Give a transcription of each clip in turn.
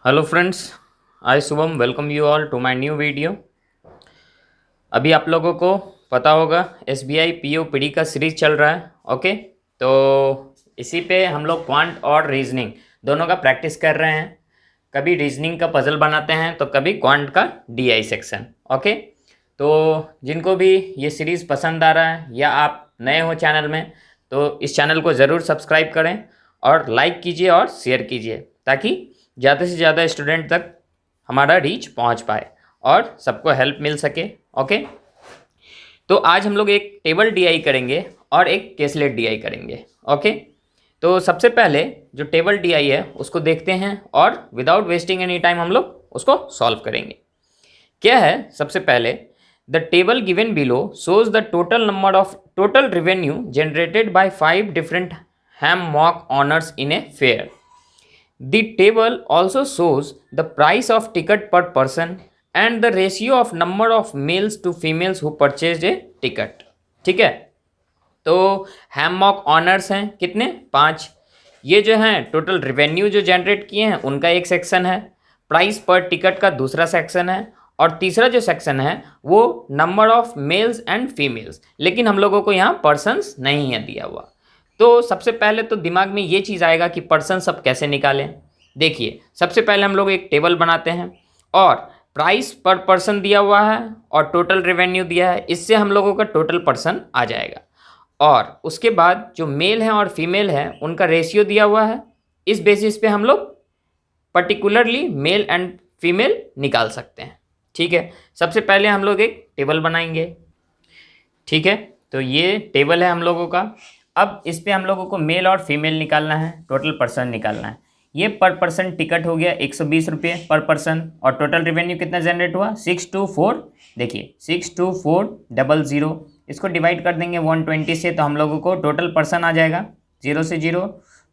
Hello friends, I Shubham welcome you all to my new video. अभी आप लोगों को पता होगा एसबीआई पीओपीडी का सीरीज चल रहा है। ओके, तो इसी पे हम लोग क्वांट और रीजनिंग दोनों का प्रैक्टिस कर रहे हैं। कभी रीजनिंग का पजल बनाते हैं तो कभी क्वांट का डीआई सेक्शन। ओके, तो जिनको भी ये सीरीज़ पसंद आ रहा है या आप नए हो चैनल में तो इस चैनल को ज़रूर सब्सक्राइब करें और लाइक कीजिए और शेयर कीजिए ताकि ज़्यादा से ज़्यादा स्टूडेंट तक हमारा रीच पहुंच पाए और सबको हेल्प मिल सके। ओके, तो आज हम लोग एक टेबल डीआई करेंगे और एक केसलेट डीआई करेंगे। ओके, तो सबसे पहले जो टेबल डीआई है उसको देखते हैं और विदाउट वेस्टिंग एनी टाइम हम लोग उसको सॉल्व करेंगे। क्या है, सबसे पहले the table given below shows the total revenue generated by 5 different ham mock honours in a fair. The table also shows the price of ticket per person and the ratio of number of males to females who purchased a ticket। ठीक है, तो हैममॉक honours हैं कितने, 5। ये जो हैं total revenue जो generate किए हैं उनका एक सेक्शन है, प्राइस पर टिकट का दूसरा सेक्शन है और तीसरा जो सेक्शन है वो number of males and females, लेकिन हम लोगों को यहाँ पर्सन्स नहीं है दिया हुआ। तो सबसे पहले तो दिमाग में ये चीज़ आएगा कि पर्सन सब कैसे निकालें। देखिए, सबसे पहले हम लोग एक टेबल बनाते हैं और प्राइस पर पर्सन दिया हुआ है और टोटल रेवेन्यू दिया है, इससे हम लोगों का टोटल पर्सन आ जाएगा। और उसके बाद जो मेल हैं और फीमेल हैं उनका रेशियो दिया हुआ है, इस बेसिस पे हम लोग पर्टिकुलरली मेल एंड फीमेल निकाल सकते हैं। ठीक है, सबसे पहले हम लोग एक टेबल बनाएंगे। ठीक है, तो ये टेबल है हम लोगों का। अब इस पे हम लोगों को मेल और फीमेल निकालना है, टोटल पर्सन निकालना है। ये पर पर्सन टिकट हो गया 120 रुपये पर पर्सन और टोटल रेवेन्यू कितना जनरेट हुआ 624। देखिए 62400, इसको डिवाइड कर देंगे 120 से तो हम लोगों को टोटल पर्सन आ जाएगा 0 से 0,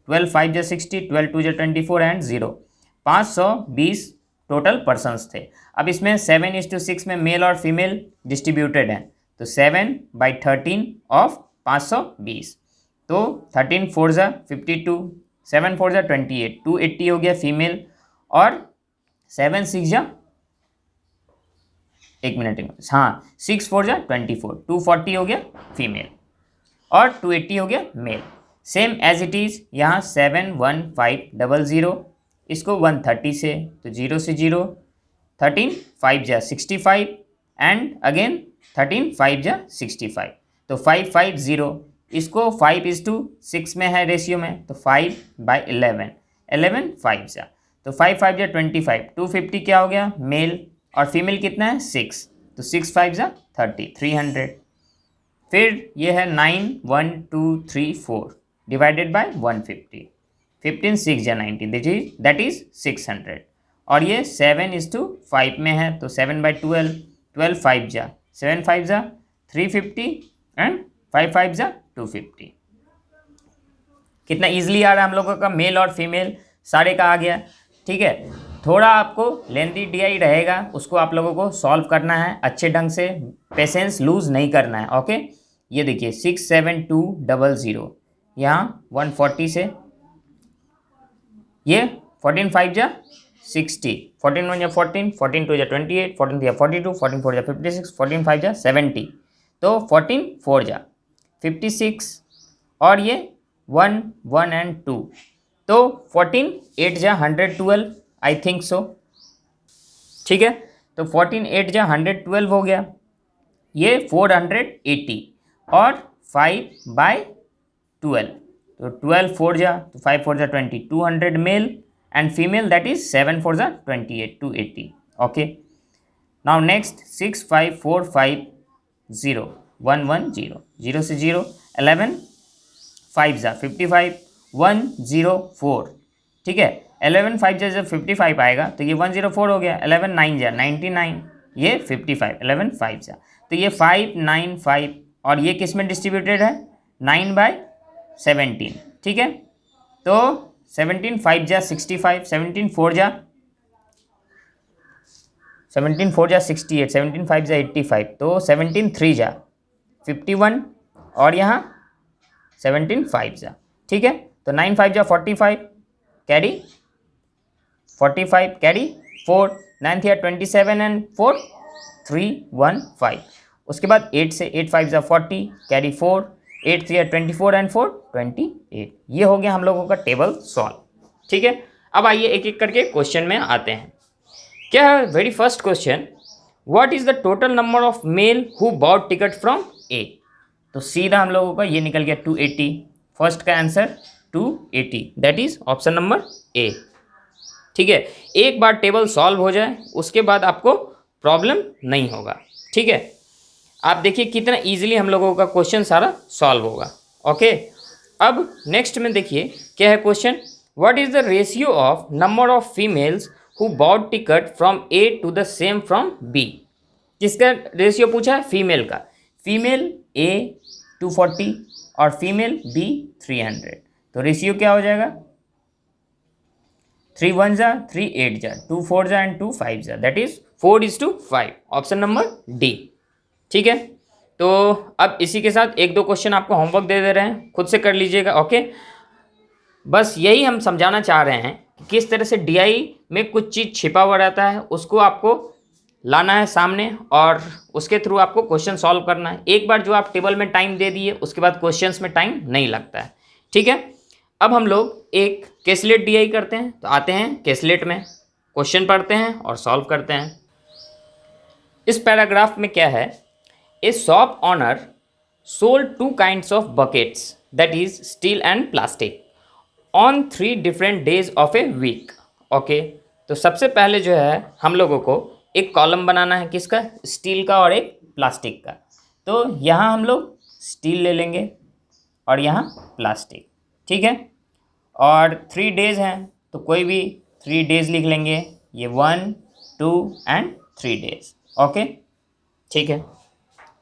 12 5 जा 60, 12 2 जा 24 एंड 0, 520 टोटल पर्सनस थे। अब इसमें 7:6 में मेल और फीमेल डिस्ट्रीब्यूटेड हैं, तो 7/13 ऑफ 520, तो 13 4 जा 52, 7 4 जा 28, 280 हो गया फीमेल और 7 6 जा, एक मिनट हाँ 6 4 जा 24, 240 हो गया फीमेल और 280 हो गया male. Same as it is यहाँ 71500, इसको 130 से तो 0 से 0, 13 5 जा 65 एंड अगेन 13 5 जा 65, तो 550, इसको 5:6 में है रेशियो में, तो 5/11, 11 5 जा, तो 5 5 जा 25, 250 क्या हो गया मेल और फीमेल कितना है 6, तो 6 5 जा 30, 300। फिर ये है 9 1 2 3 4 डिवाइडेड बाय 150, 15 6 जा 90, दैट इज 600। और ये 7:5 में है, तो 7/12, 12 5 जा 7 5 जा 350 एंड 5 5 जा 250। कितना इजीली आ रहा है हम लोगों का, मेल और फीमेल सारे का आ गया। ठीक है, थोड़ा आपको लेंथी डीआई रहेगा, उसको आप लोगों को सॉल्व करना है अच्छे ढंग से, पेशेंस लूज नहीं करना है। ओके, ये देखिए 67200, यहाँ 140 से ये 14 5 जा 60, 14 1 जा 14, 14 2 जा 28, 14 3 जा 42, 14 4 जा 56, 14 5 जा 70, तो 14 4 जा 56 और ये 1 1 एंड 2, तो 14 8 जा 112, आई थिंक सो। ठीक है, तो 14 8 जा 112 हो गया, ये 480 और 5/12, तो 12 4 जा, तो 5 4 जा 20, 200 male and female that is 7 4 जा 28, 280। ओके, नाउ नेक्स्ट 6 5 4 5 0 1 1 0, 0 से 0, 11 5 जा 55, 104। ठीक है, 11 5 जा जब 55 आएगा तो ये 104 हो गया, 11 9 जा 99, ये 55, 11 5 जा, तो ये 5 9 5 और ये किस में डिस्ट्रीब्यूटेड है 9/17। ठीक है, तो 17 5 जा 65, 17 4 जा 68, 17 5 जा 85, तो 17 3 जा 51 और यहाँ 17 5 जा। ठीक है, तो 9 5 जा 45 कैरी 45 कैरी 4, 9 या 27 एंड 4 315। उसके बाद 8 से 8 5 जा 40 कैरी 4, 8 3 24 एंड 4 28। ये हो गया हम लोगों का टेबल सॉल्व। ठीक है, अब आइए एक एक करके क्वेश्चन में आते हैं। क्या है very first question, what is the total number of male who bought ticket from A. तो सीधा हम लोगों का ये निकल गया 280। फर्स्ट का answer 280, that is option number A. ठीक है, एक बार टेबल सॉल्व हो जाए उसके बाद आपको प्रॉब्लम नहीं होगा। ठीक है, आप देखिए कितना इजीली हम लोगों का क्वेश्चन सारा सॉल्व होगा। ओके, अब नेक्स्ट में देखिए क्या है question, what is the ratio of number of females who bought ticket from A to the same from B. किसका रेशियो पूछा है, फीमेल का। फीमेल ए 240 और फीमेल बी 300। तो रेशियो क्या हो जाएगा, 3 1 जा 3 8 जा 2 4 जा एंड 2 5 जा, that is 4:5, option number D. ठीक है, तो अब इसी के साथ एक दो क्वेश्चन आपको होमवर्क दे रहे हैं, खुद से कर लीजिएगा। ओके, बस यही हम समझाना चाह रहे हैं कि किस तरह से डीआई में कुछ चीज़ छिपा हुआ रहता है, उसको आपको लाना है सामने और उसके थ्रू आपको क्वेश्चन सॉल्व करना है। एक बार जो आप टेबल में टाइम दे दिए उसके बाद क्वेश्चंस में टाइम नहीं लगता है। ठीक है, अब हम लोग एक कैसलेट डीआई करते हैं। तो आते हैं कैसलेट में, क्वेश्चन पढ़ते हैं और सॉल्व करते हैं। इस पैराग्राफ में क्या है, a shop owner sold 2 kinds of buckets, that is steel and plastic, on 3 different days of a week. Okay, तो सबसे पहले जो है हम लोगों को एक कॉलम बनाना है, किसका, स्टील का और एक प्लास्टिक का। तो यहाँ हम लोग स्टील ले लेंगे और यहाँ प्लास्टिक। ठीक है, और 3 days हैं तो कोई भी 3 days लिख लेंगे, ये 1 2 एंड 3 days। ओके, ठीक है,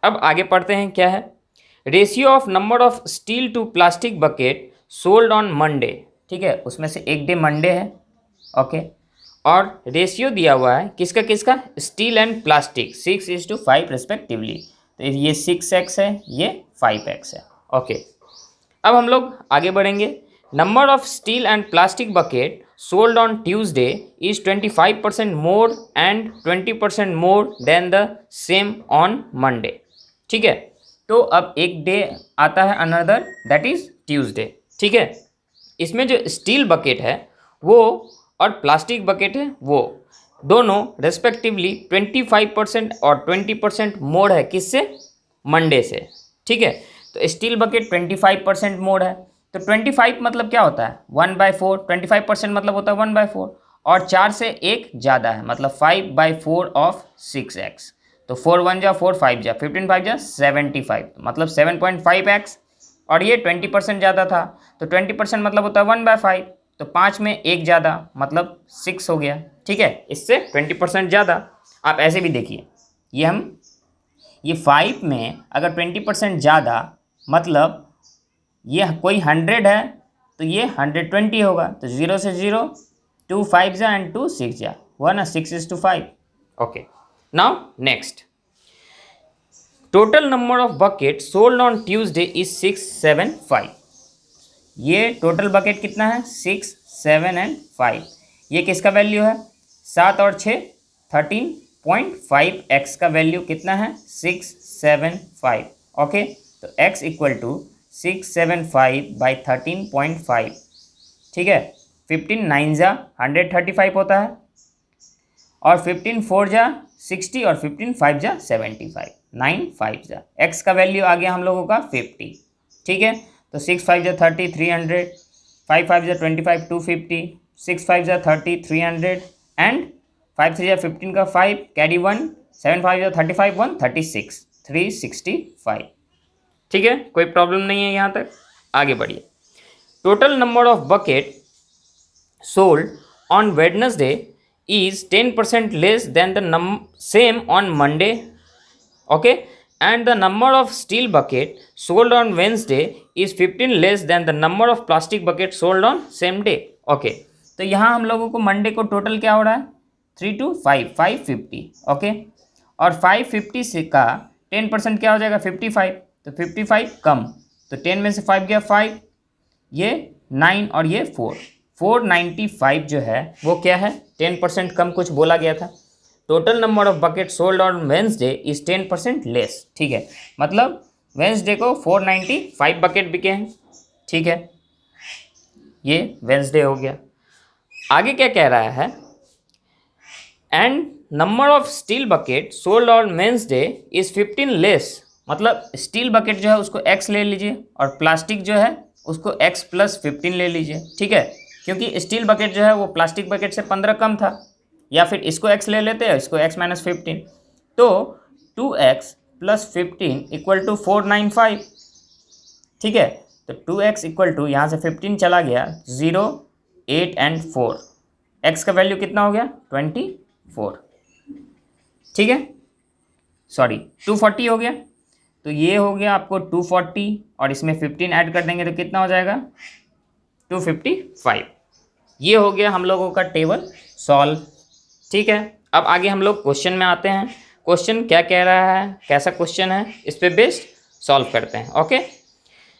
अब आगे पढ़ते हैं क्या है, ratio of number of steel to plastic bucket sold on Monday. ठीक है, उसमें से एक डे मंडे है। ओके, और रेशियो दिया हुआ है किसका किसका, स्टील एंड प्लास्टिक 6:5 रिस्पेक्टिवली। तो ये 6x है, ये 5x है। ओके, अब हम लोग आगे बढ़ेंगे। Number of steel and plastic bucket sold on Tuesday is 25% more and 20% more than the same on Monday. ठीक है, तो अब एक डे आता है अनदर, दैट इज ट्यूसडे। ठीक है, इसमें जो स्टील बकेट है वो और प्लास्टिक बकेट है वो दोनों रेस्पेक्टिवली 25% और 20% मोर है, किससे, मंडे से। ठीक है, तो स्टील बकेट 25% मोर है, तो 25 मतलब क्या होता है, 1/4। 25% मतलब होता है 1/4, और 4 से 1 ज़्यादा है मतलब 5/4 ऑफ 6x। तो 4 1 जा 4 5 जा 15 5 जा 75, मतलब 7.5x। और ये 20% ज़्यादा था, तो 20% मतलब होता है 1/5, तो 5 में 1 ज़्यादा मतलब 6 हो गया। ठीक है, इससे 20% ज़्यादा। आप ऐसे भी देखिए, ये 5 में अगर 20% ज़्यादा मतलब ये कोई 100 है तो ये 120 होगा। तो 0 से 0 2 5 जा एंड 2 6 जा, हुआ ना 6:5। Okay, now next, total number of bucket sold on Tuesday is 6 7 5। ये टोटल बकेट कितना है, 6 7 एंड 5। ये किसका वैल्यू है, 7 और 6 13.5x का वैल्यू कितना है, 6 7 5। ओके, तो x इक्वल टू 675/13.5। ठीक है, 15 9 जा 135 होता है, और 15 4 जा 60 और 15 5 जा 75, 9 5 जा, x का वैल्यू आ गया हम लोगों का 50। ठीक है, तो 6 5 जा 30 300, 5 5 जा 25 250, 6 5 जा 30 300 एंड 5 3 जा 15 का 5 कैरी 1, 7 5 जा 35 1 36 365। ठीक है, कोई प्रॉब्लम नहीं है यहाँ तक, आगे बढ़िए। Total number of bucket sold on Wednesday is 10% less than the same on Monday. Okay, and the number of steel bucket sold on Wednesday is 15 less than the number of plastic bucket sold on same day. Okay, तो यहाँ हम लोगों को Monday को total क्या हो रहा है, 3 to 5 550। ओके, और 550 से का 10% क्या हो जाएगा, 55। तो 55 कम, तो 10 में से 5 गया 5, ये 9 और ये 4, 495 जो है वो क्या है, 10% कम कुछ बोला गया था। Total number of bucket sold on Wednesday is 10% less. ठीक है, मतलब वेंसडे को 495 बकेट बिके हैं। ठीक है, ये वेंसडे हो गया। आगे क्या कह रहा है, and number of steel bucket sold on Wednesday is 15 less. मतलब स्टील बकेट जो है उसको x ले लीजिए और प्लास्टिक जो है उसको x + 15 ले लीजिए। ठीक है, क्योंकि स्टील बकेट जो है वो प्लास्टिक बकेट से 15 कम था, या फिर इसको x ले लेते हैं, इसको x - 15, तो 2x + 15 = 495। ठीक है, तो 2x = यहाँ से 15 चला गया, 0, 8 और 4, x का वैल्यू कितना हो गया, 24। ठीक है, सॉरी 240 हो गया। तो ये हो गया आपको 240 और इसमें 15 ऐड कर देंगे तो कितना हो जाएगा, 255। ये हो गया हम लोगों का टेबल सॉल्व। ठीक है, अब आगे हम लोग क्वेश्चन में आते हैं। क्वेश्चन क्या कह रहा है, कैसा क्वेश्चन है, इस पे बेस्ड सॉल्व करते हैं। ओके,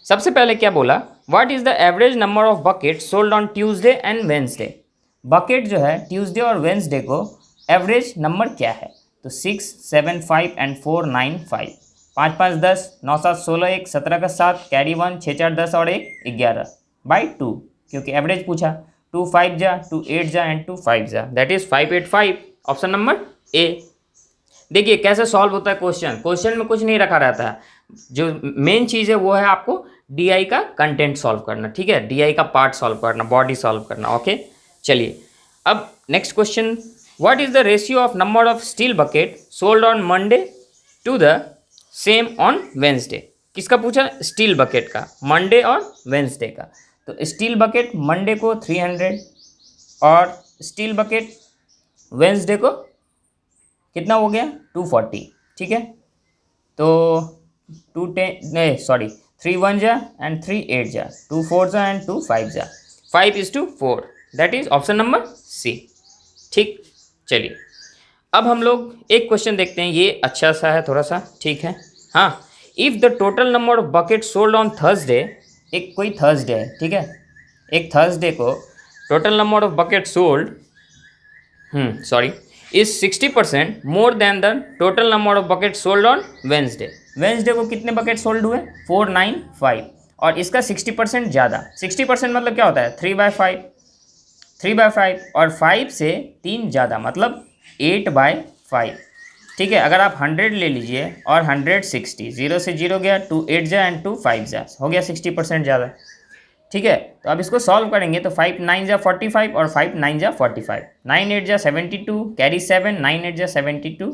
सबसे पहले क्या बोला, what is the average number of bucket sold on Tuesday and Wednesday. Bucket जो है ट्यूसडे और वेंसडे को एवरेज नंबर क्या है, तो 6, 7, 5 और 4, 9, 5, 5, 5, 10, 9, 7, 16, 1, 17 का 7, कैरी 1, 6, 4, 10 और 1, 11 बाई 2, क्योंकि एवरेज पूछा। 2 5 जा, 2 8 जा एंड 2 5 जा, that is 585, option number A. देखिए कैसे सॉल्व होता है क्वेश्चन। क्वेश्चन में कुछ नहीं रखा रहता है, जो मेन चीज़ है वो है आपको डीआई का कंटेंट सॉल्व करना। ठीक है, डीआई का पार्ट सॉल्व करना, बॉडी सॉल्व करना। ओके, चलिए अब next question, what is the ratio of number of steel bucket sold on Monday to the same on Wednesday. किसका पूछा, स्टील बकेट का, मंडे और वेंसडे का। तो स्टील बकेट मंडे को 300 और स्टील बकेट वेंसडे को कितना हो गया, 240। ठीक है, तो 3 1 जा एंड 3 8 जा, 2 4 जा एंड 2 5 जा, 5:4, that is option number C. ठीक, चलिए अब हम लोग एक क्वेश्चन देखते हैं, ये अच्छा सा है थोड़ा सा। ठीक है, हाँ, if the total number of bucket sold on Thursday, एक कोई थर्सडे है। ठीक है, एक थर्सडे को total number of bucket sold is 60% more than the total number of bucket sold on Wednesday. Wednesday को कितने बकेट सोल्ड हुए, 495, और इसका 60% ज़्यादा। 60% मतलब क्या होता है, 3/5, 3/5 और 5 से 3 ज़्यादा, मतलब 8/5। ठीक है, अगर आप 100 ले लीजिए और 160, 0 से 0 गया, 2 8 जा एंड 2 5 जा, हो गया 60% ज़्यादा। ठीक है, तो अब इसको सॉल्व करेंगे तो 5 9 जा 45 और 5 9 जा 45, 9 8 जा 72, कैरी 7, 9 8 जा 72।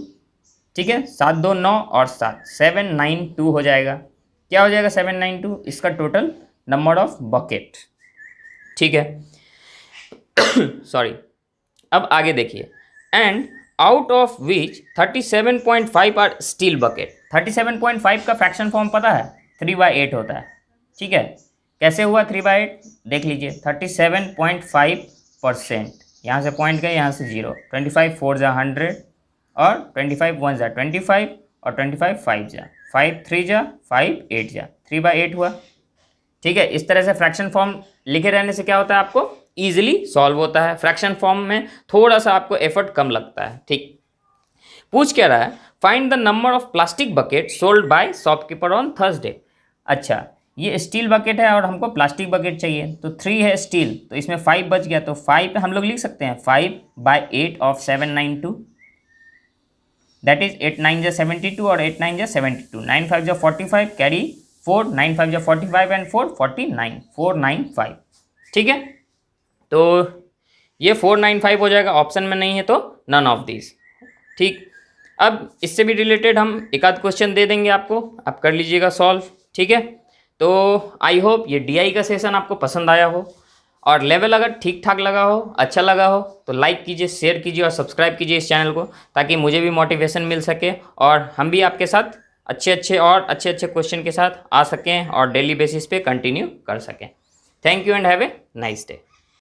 ठीक है, 7 2 9 और 7, 792 हो जाएगा। क्या हो जाएगा 792, इसका टोटल नंबर ऑफ बकेट। ठीक है, सॉरी, अब आगे देखिए, and out of which 37.5 are steel bucket. 37.5 का फ्रैक्शन फॉर्म पता है, 3/8 होता है। ठीक है, कैसे हुआ 3/8, देख लीजिए, 37.5%, यहाँ से पॉइंट गए, यहाँ से 0, 25 4 जा 100 और 25 1 जा 25 और 25 5 जा 5 3 जा 5 8 जा, 3/8 हुआ। ठीक है, इस तरह से फ्रैक्शन फॉर्म लिखे रहने से क्या होता है, आपको ईजिली सॉल्व होता है। फ्रैक्शन फॉर्म में थोड़ा सा आपको एफर्ट कम लगता है। ठीक, पूछ क्या रहा है, find the number of plastic bucket sold by shopkeeper on Thursday. अच्छा, ये स्टील बकेट है और हमको प्लास्टिक बकेट चाहिए, तो 3 है स्टील, तो इसमें 5 बच गया, तो 5 हम लोग लिख सकते हैं 5/8 ऑफ 792, दैट इज 8 9 जा 72 और 8 9 जा 72, 9 5 जा 45, कैरी 4, 9 5 जा 45 एंड 4 49, 495। ठीक है, तो ये 495 हो जाएगा, ऑप्शन में नहीं है तो नन ऑफ दिस। ठीक, अब इससे भी रिलेटेड हम एक आध क्वेश्चन दे देंगे आपको, आप कर लीजिएगा सॉल्व। ठीक है, तो आई होप ये डीआई का सेशन आपको पसंद आया हो, और लेवल अगर ठीक ठाक लगा हो, अच्छा लगा हो, तो लाइक कीजिए, शेयर कीजिए और सब्सक्राइब कीजिए इस चैनल को, ताकि मुझे भी मोटिवेशन मिल सके और हम भी आपके साथ अच्छे अच्छे क्वेश्चन के साथ आ सकें और डेली बेसिस पे कंटिन्यू कर सकें। Thank you and have a nice day.